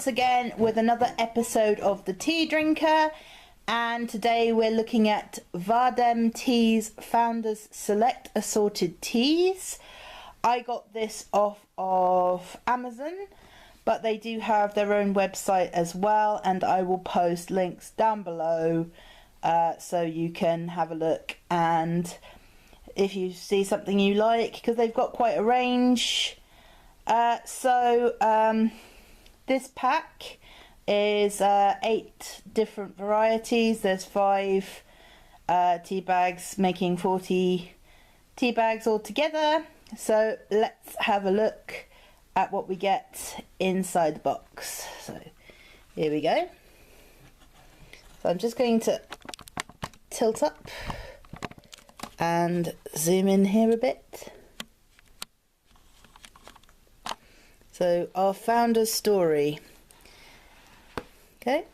again with another episode of The Tea Drinker, and today we're looking at Vahdam Tea's Founders Select Assorted Teas. I got this off of Amazon, but they do have their own website as well, and I will post links down below so you can have a look, and if you see something you like, because they've got quite a range. This pack is 8 different varieties. There's 5 tea bags, making 40 tea bags altogether. So let's have a look at what we get inside the box. So here we go. So I'm just going to tilt up and zoom in here a bit. So our founder's story. Okay.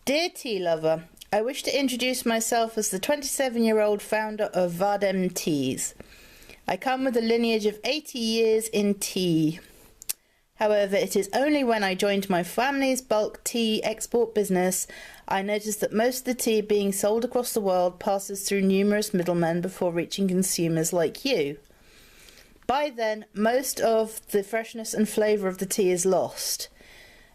Dear tea lover, I wish to introduce myself as the 27-year-old founder of Vahdam Teas. I come with a lineage of 80 years in tea. However, it is only when I joined my family's bulk tea export business I noticed that most of the tea being sold across the world passes through numerous middlemen before reaching consumers like you. By then, most of the freshness and flavour of the tea is lost.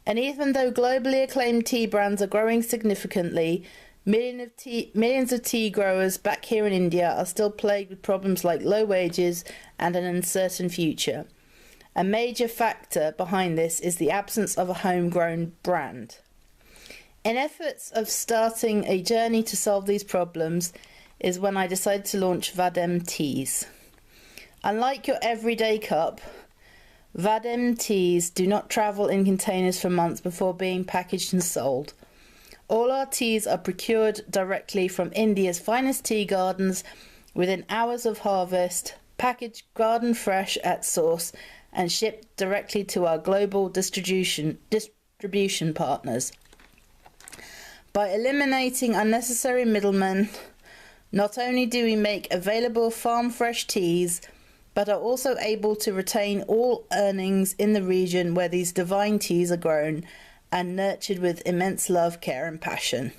And even though globally acclaimed tea brands are growing significantly, millions of tea growers back here in India are still plagued with problems like low wages and an uncertain future. A major factor behind this is the absence of a homegrown brand. In efforts of starting a journey to solve these problems is when I decided to launch Vahdam Teas. Unlike your everyday cup, Vahdam Teas do not travel in containers for months before being packaged and sold. All our teas are procured directly from India's finest tea gardens within hours of harvest, packaged garden fresh at source, and shipped directly to our global distribution partners. By eliminating unnecessary middlemen, not only do we make available farm fresh teas, but are also able to retain all earnings in the region where these divine teas are grown and nurtured with immense love, care and passion.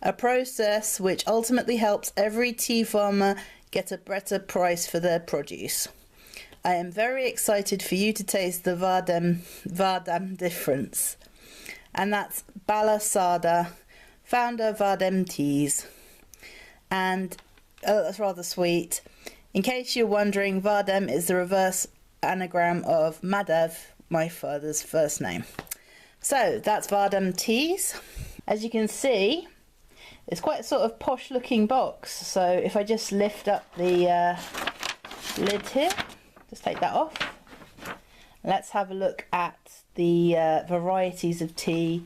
A process which ultimately helps every tea farmer get a better price for their produce. I am very excited for you to taste the Vahdam difference. And that's Bala Sada, founder of Vahdam Teas. And that's rather sweet. In case you're wondering, Vahdam is the reverse anagram of Madhav, my father's first name. So that's Vahdam Teas. As you can see, it's quite a sort of posh looking box. So if I just lift up the lid here, just take that off. Let's have a look at the varieties of tea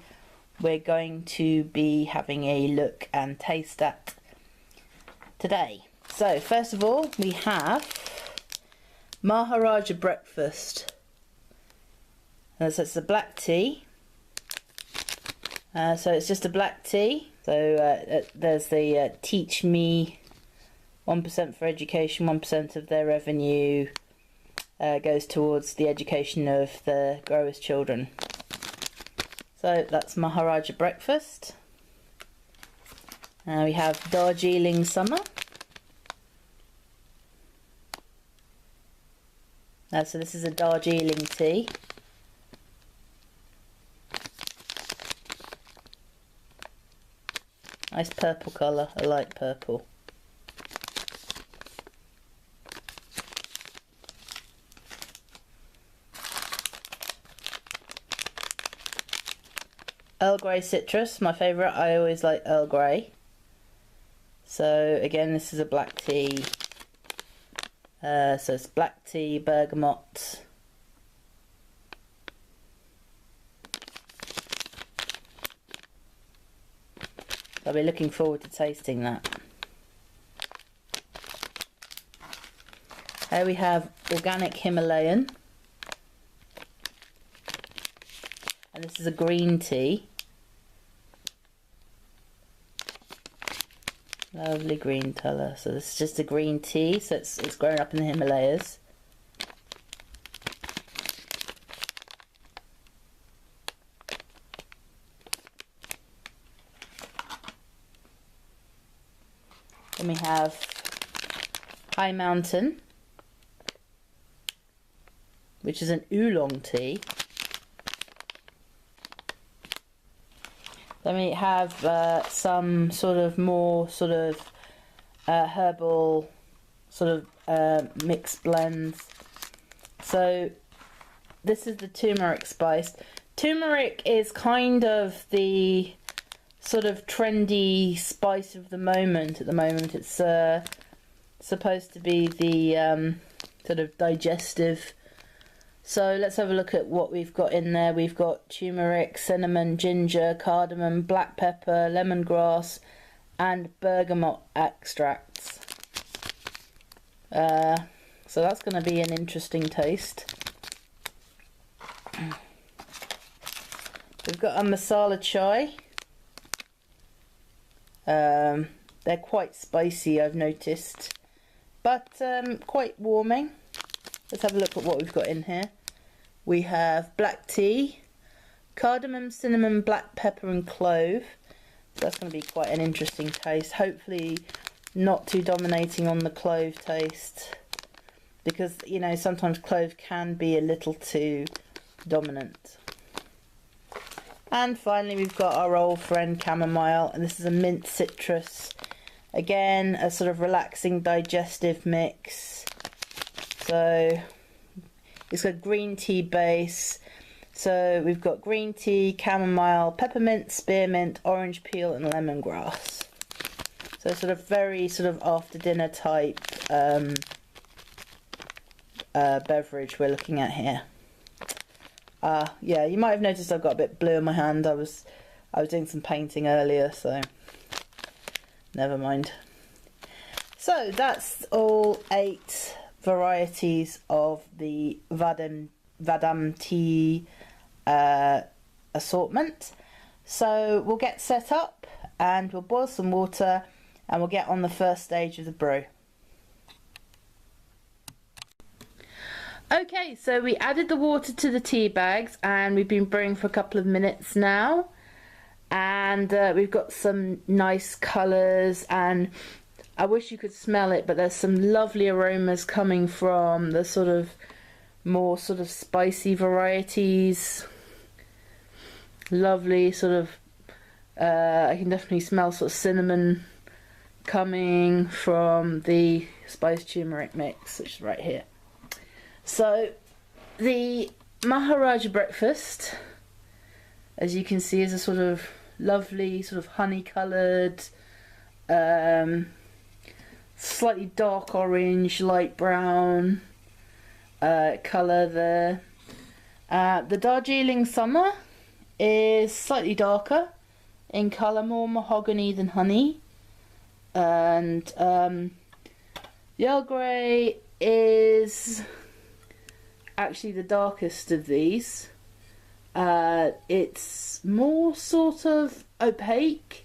we're going to be having a look and taste at today. So first of all, we have Maharaja Breakfast. So it's a black tea. So it's just a black tea. So there's the Teach Me, 1% for education, 1% of their revenue goes towards the education of the growers' children. So that's Maharaja Breakfast. We have Darjeeling Summer. So this is a Darjeeling tea. Nice purple colour, I like purple. Earl Grey Citrus, my favourite. I always like Earl Grey. So again, this is a black tea. So it's black tea, bergamot. I'll be looking forward to tasting that. Here we have organic Himalayan. And this is a green tea. Lovely green colour. So this is just a green tea, so it's grown up in the Himalayas. we have High Mountain, which is an oolong tea. Then we have some sort of more sort of herbal sort of mixed blends. So this is the turmeric spice. Turmeric is kind of the sort of trendy spice of the moment. At the moment, it's supposed to be the sort of digestive. So let's have a look at what we've got in there. We've got turmeric, cinnamon, ginger, cardamom, black pepper, lemongrass, and bergamot extracts. So that's going to be an interesting taste. We've got a masala chai. They're quite spicy, I've noticed, but quite warming. Let's have a look at what we've got in here. We have black tea, cardamom, cinnamon, black pepper and clove. So that's going to be quite an interesting taste. Hopefully not too dominating on the clove taste, because, you know, sometimes clove can be a little too dominant. And finally we've got our old friend chamomile, and this is a mint citrus. Again, a sort of relaxing digestive mix. So it's got green tea base. So we've got green tea, chamomile, peppermint, spearmint, orange peel and lemongrass. So sort of very sort of after dinner type beverage we're looking at here. Yeah, you might have noticed I've got a bit blue in my hand. I was doing some painting earlier, so never mind. So that's all 8 varieties of the Vahdam tea assortment. So we'll get set up and we'll boil some water and we'll get on the first stage of the brew. Okay, so we added the water to the tea bags and we've been brewing for a couple of minutes now, and we've got some nice colours, and I wish you could smell it, but there's some lovely aromas coming from the sort of more sort of spicy varieties. Lovely sort of I can definitely smell sort of cinnamon coming from the spice turmeric mix, which is right here. So the Maharaja breakfast, as you can see, is a sort of lovely sort of honey coloured, slightly dark orange, light brown colour there. The Darjeeling summer is slightly darker in colour, more mahogany than honey, and the Earl Grey is actually the darkest of these. It's more sort of opaque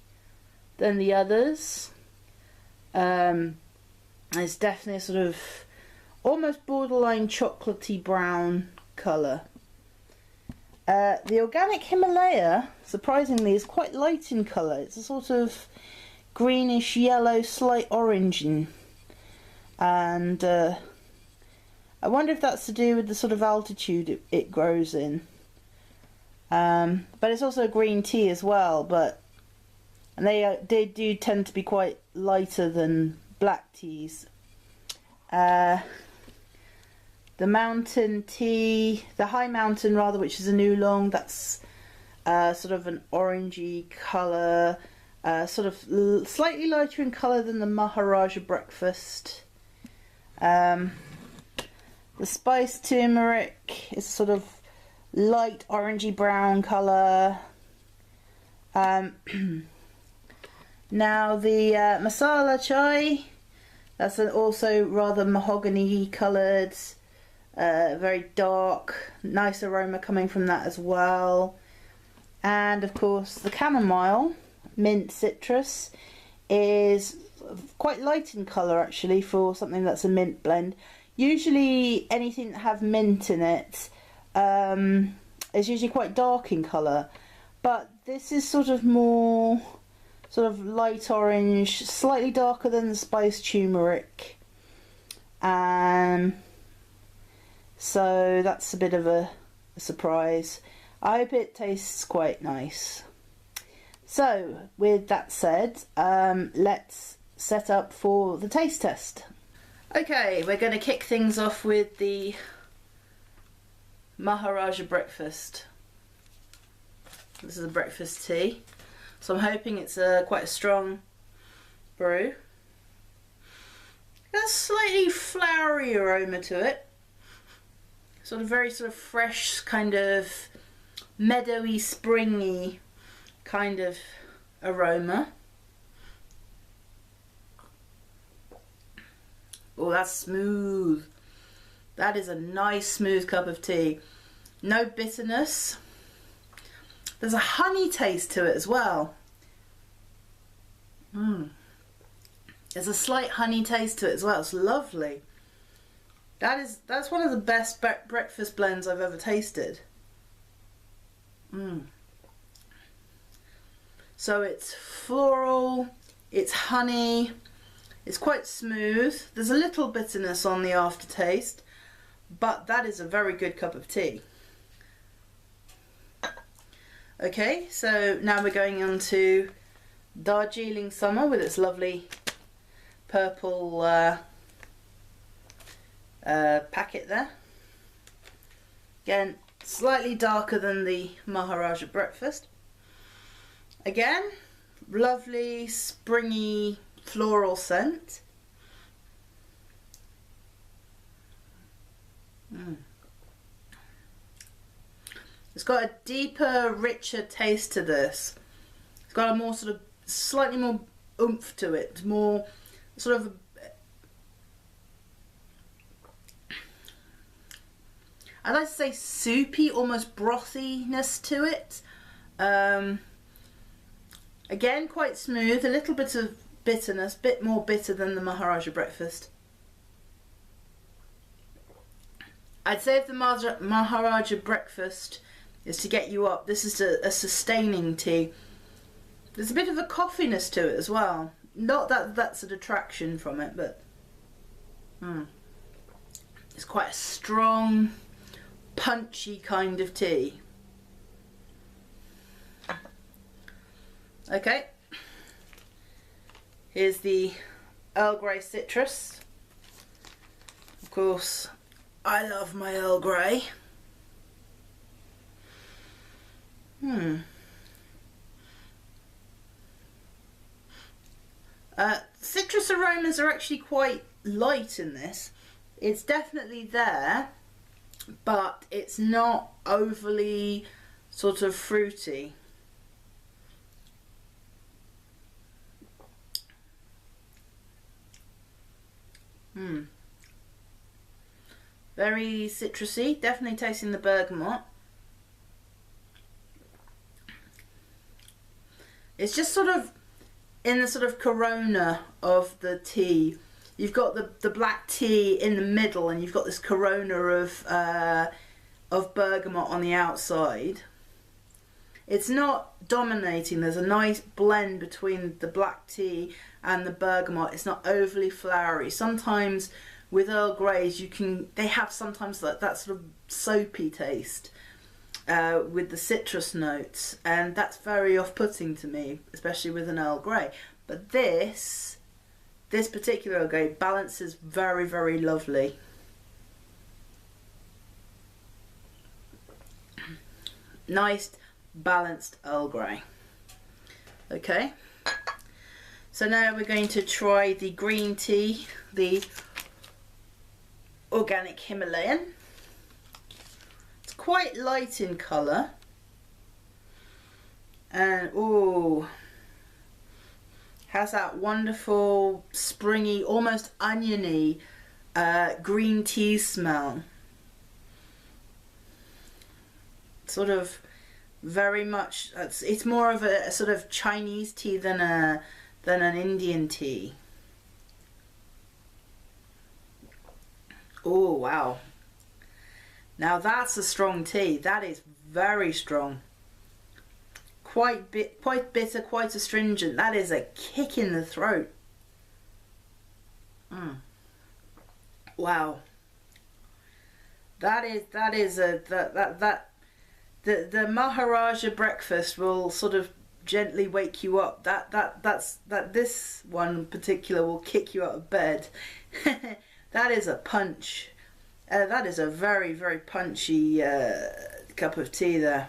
than the others. It's definitely a sort of almost borderline chocolatey brown colour. The organic Himalaya, surprisingly, is quite light in colour. It's a sort of greenish yellow, slight orange, and I wonder if that's to do with the sort of altitude it grows in. But it's also a green tea as well, and they do tend to be quite lighter than black teas. The mountain tea, the High Mountain rather, which is an oolong, that's sort of an orangey colour, sort of slightly lighter in colour than the Maharaja breakfast. The spice turmeric is sort of light orangey brown colour. Now the masala chai, that's also rather mahogany coloured, very dark, nice aroma coming from that as well. And of course the chamomile, mint citrus, is quite light in colour actually for something that's a mint blend. Usually anything that have mint in it is usually quite dark in colour, but this is sort of more sort of light orange, slightly darker than the spiced turmeric. So that's a bit of a surprise. I hope it tastes quite nice. So with that said, let's set up for the taste test. Okay, we're going to kick things off with the Maharaja breakfast. This is a breakfast tea, so I'm hoping it's quite a strong brew. Got a slightly flowery aroma to it, sort of very sort of fresh, kind of meadowy, springy kind of aroma. Oh, that's smooth. That is a nice smooth cup of tea. No bitterness. There's a honey taste to it as well. There's a slight honey taste to it as well. It's lovely. That's one of the best breakfast blends I've ever tasted. So it's floral, it's honey, it's quite smooth. There's a little bitterness on the aftertaste, but that is a very good cup of tea. Okay, so now we're going on to Darjeeling Summer with its lovely purple packet there. Again, slightly darker than the Maharaja breakfast. Again, lovely springy floral scent. It's got a deeper, richer taste to this. It's got a more sort of slightly more oomph to it, more sort of I'd like to say soupy, almost brothiness to it. Again, quite smooth, a little bit of bitterness, bit more bitter than the Maharaja breakfast. I'd say if the Maharaja breakfast is to get you up, this is a sustaining tea. There's a bit of a coffeeness to it as well. Not that that's a detraction from it, but it's quite a strong, punchy kind of tea. Okay, here's the Earl Grey citrus. Of course, I love my Earl Grey. Citrus aromas are actually quite light in this. It's definitely there, but it's not overly sort of fruity. Very citrusy, definitely tasting the bergamot. It's just sort of in the sort of corona of the tea. You've got the black tea in the middle, and you've got this corona of bergamot on the outside. It's not dominating. There's a nice blend between the black tea and the bergamot. It's not overly flowery. Sometimes with Earl Greys, they have sometimes that sort of soapy taste with the citrus notes, and that's very off-putting to me, especially with an Earl Grey. But this particular Earl Grey balances very, very lovely. Nice balanced Earl Grey. Okay, so now we're going to try the green tea, the organic Himalayan. It's quite light in colour, and has that wonderful springy, almost oniony green tea smell. Sort of very much, it's more of a sort of Chinese tea than an Indian tea. Oh wow, now that's a strong tea. That is very strong, quite bitter, quite astringent. That is a kick in the throat. Wow. The Maharaja breakfast will sort of gently wake you up. This one in particular will kick you out of bed. That is a punch. That is a very, very punchy cup of tea there.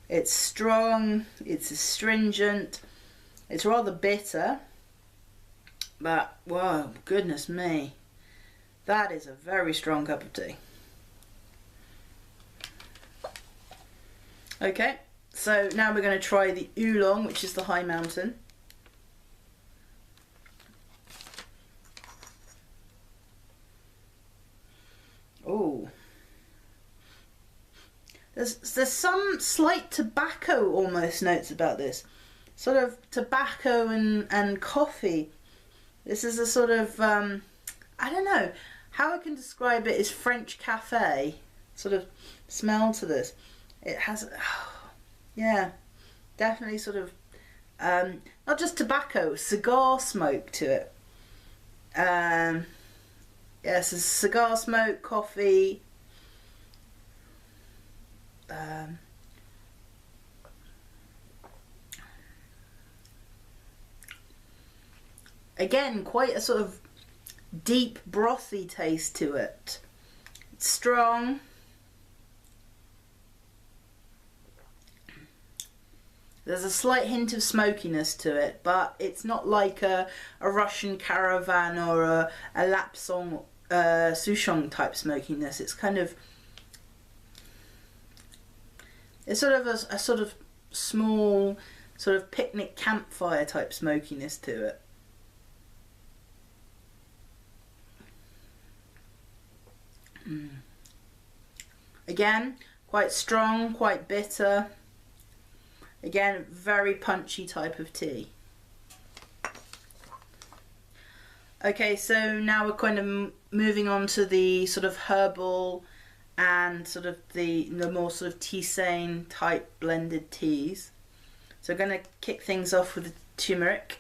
It's strong, it's astringent, it's rather bitter, but whoa, goodness me, that is a very strong cup of tea. Okay, so now we're going to try the oolong, which is the High Mountain. Oh, there's some slight tobacco almost notes about this, sort of tobacco and coffee. This is a sort of I don't know how I can describe it, is French cafe sort of smell to this. It has, yeah, definitely sort of not just tobacco, cigar smoke to it. Yes, it's cigar smoke, coffee. Again, quite a sort of deep, brothy taste to it. It's strong. There's a slight hint of smokiness to it, but it's not like a Russian Caravan or a Lapsang Souchong type smokiness. It's kind of, it's sort of a sort of small, sort of picnic campfire type smokiness to it. Again, quite strong, quite bitter. Again, very punchy type of tea. Okay, so now we're kind of moving on to the sort of herbal and sort of the more sort of tisane type blended teas. So we're going to kick things off with the turmeric.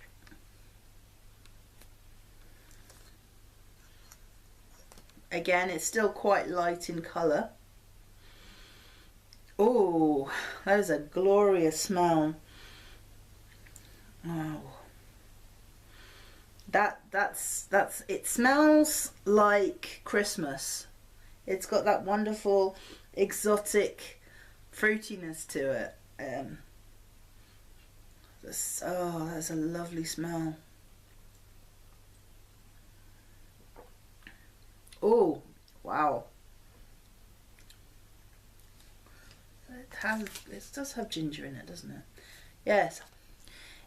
Again, it's still quite light in colour. Oh, that is a glorious smell. Oh, that's it smells like Christmas. It's got that wonderful exotic fruitiness to it. Oh, that's a lovely smell. Oh, wow. It does have ginger in it, doesn't it? Yes.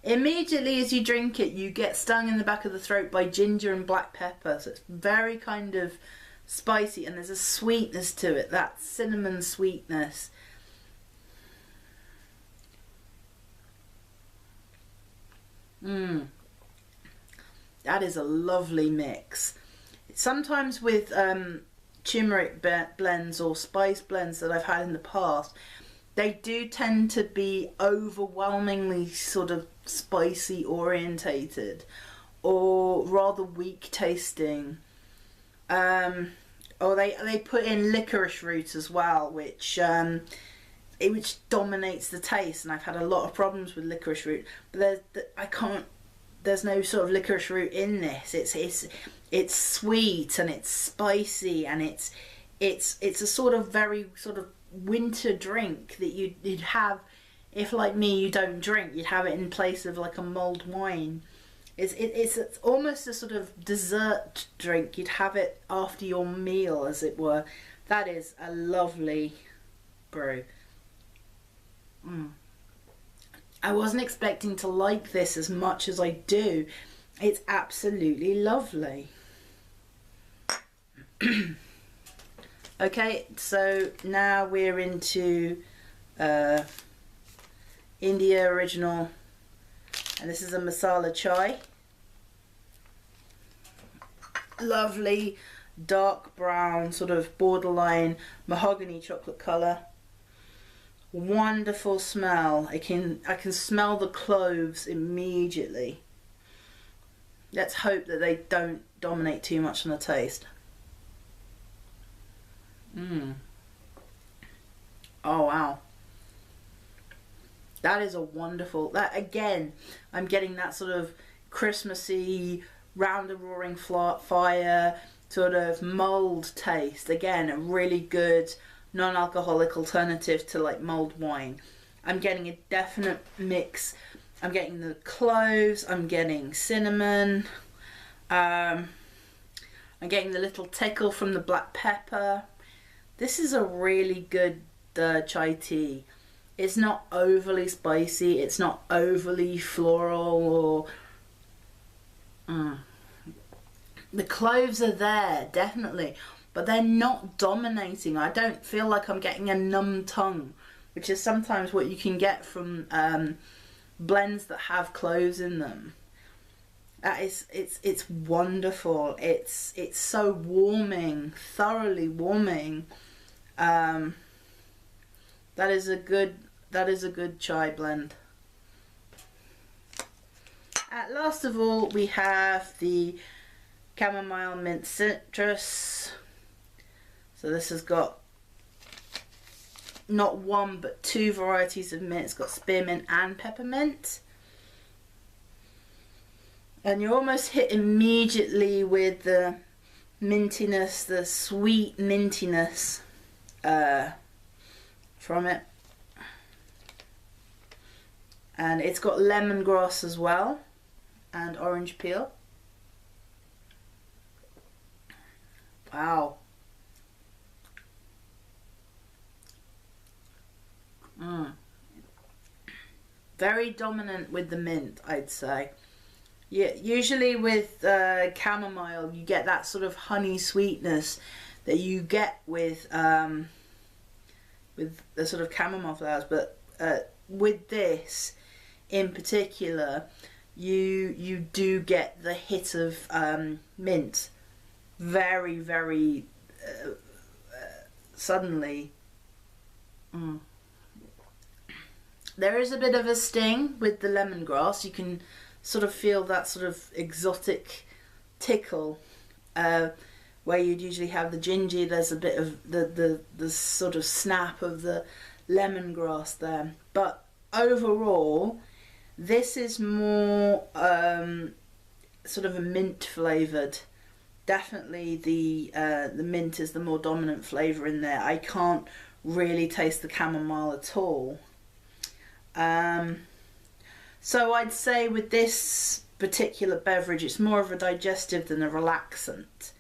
Immediately as you drink it, you get stung in the back of the throat by ginger and black pepper. So it's very kind of spicy, and there's a sweetness to it, that cinnamon sweetness. That is a lovely mix. Sometimes with turmeric blends or spice blends that I've had in the past, they do tend to be overwhelmingly sort of spicy orientated or rather weak tasting. Or they put in licorice root as well, which dominates the taste, and I've had a lot of problems with licorice root. But there's no sort of licorice root in this. It's sweet and it's spicy, and it's a sort of very sort of winter drink that you'd have if, like me, you don't drink. You'd have it in place of like a mulled wine. It's almost a sort of dessert drink. You'd have it after your meal, as it were. That is a lovely brew. I wasn't expecting to like this as much as I do. It's absolutely lovely. Okay, so now we're into India original, and this is a masala chai. Lovely dark brown, sort of borderline mahogany chocolate colour. wonderful smell. I can smell the cloves immediately. Let's hope that they don't dominate too much on the taste. Oh wow. That is a wonderful, that again, I'm getting that sort of Christmassy, round a roaring fire, sort of mulled taste. Again, a really good non-alcoholic alternative to like mulled wine. I'm getting a definite mix. I'm getting the cloves, I'm getting cinnamon, I'm getting the little tickle from the black pepper. This is a really good chai tea. It's not overly spicy, it's not overly floral or... The cloves are there, definitely, but they're not dominating. I don't feel like I'm getting a numb tongue, which is sometimes what you can get from blends that have cloves in them. It's wonderful. It's so warming, thoroughly warming. That is a good chai blend. Last of all, we have the chamomile mint citrus. So this has got not one but two varieties of mint. It's got spearmint and peppermint. And you're almost hit immediately with the mintiness, the sweet mintiness from it. And it's got lemongrass as well, and orange peel. Wow. Very dominant with the mint, I'd say. Yeah, usually with chamomile, you get that sort of honey sweetness that you get with the sort of chamomile flowers, but with this in particular, you do get the hit of mint very, very suddenly. There is a bit of a sting with the lemongrass. You can sort of feel that sort of exotic tickle where you'd usually have the ginger. There's a bit of the sort of snap of the lemongrass there, but overall this is more sort of a mint flavoured. Definitely the mint is the more dominant flavour in there. I can't really taste the chamomile at all. So I'd say with this particular beverage, it's more of a digestive than a relaxant,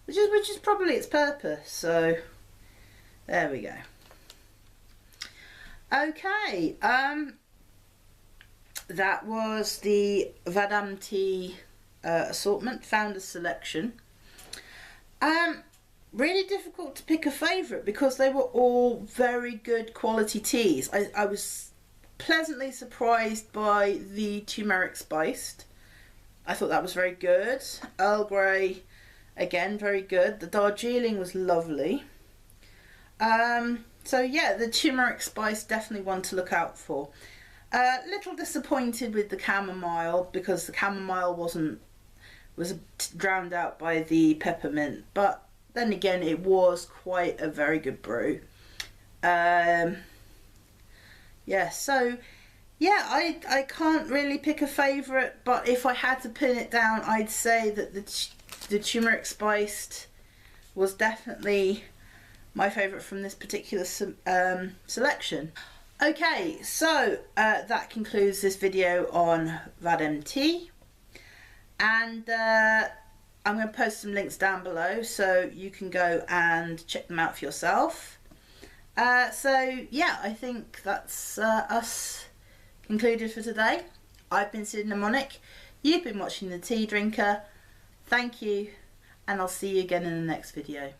which is probably its purpose. So there we go. Okay, that was the Vahdam tea assortment, Founder's Selection. Really difficult to pick a favourite because they were all very good quality teas. I was pleasantly surprised by the turmeric spiced. I thought that was very good. Earl Grey, again, very good. The Darjeeling was lovely. So yeah, the turmeric spice, definitely one to look out for. Little disappointed with the chamomile because the chamomile was drowned out by the peppermint, but then again, it was quite a very good brew. Yeah, so yeah, I can't really pick a favourite, but if I had to pin it down, I'd say that the turmeric spiced was definitely my favourite from this particular selection. Okay, so that concludes this video on Vadym tea, and I'm going to post some links down below so you can go and check them out for yourself. So yeah, I think that's us concluded for today. I've been Cinnamonic, you've been watching The Tea Drinker. Thank you, and I'll see you again in the next video.